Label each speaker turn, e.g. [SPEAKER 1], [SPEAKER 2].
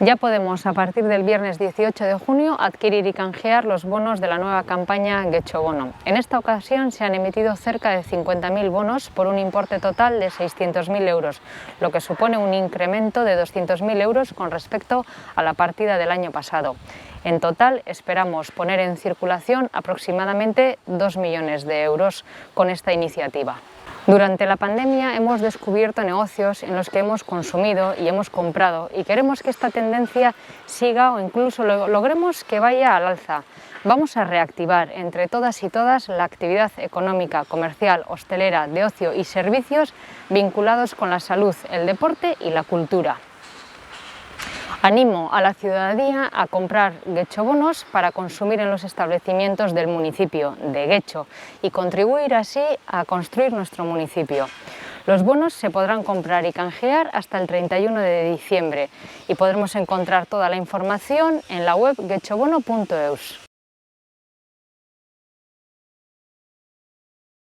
[SPEAKER 1] Ya podemos, a partir del viernes 18 de junio, adquirir y canjear los bonos de la nueva campaña Getxobono. En esta ocasión se han emitido cerca de 50.000 bonos por un importe total de 600.000 euros, lo que supone un incremento de 200.000 euros con respecto a la partida del año pasado. En total, esperamos poner en circulación aproximadamente 2 millones de euros con esta iniciativa. Durante la pandemia hemos descubierto negocios en los que hemos consumido y hemos comprado y queremos que esta tendencia siga o incluso logremos que vaya al alza. Vamos a reactivar entre todas y todas la actividad económica, comercial, hostelera, de ocio y servicios vinculados con la salud, el deporte y la cultura. Animo a la ciudadanía a comprar Getxobonos para consumir en los establecimientos del municipio de Getxo y contribuir así a construir nuestro municipio. Los bonos se podrán comprar y canjear hasta el 31 de diciembre y podremos encontrar toda la información en la web getxobono.eus.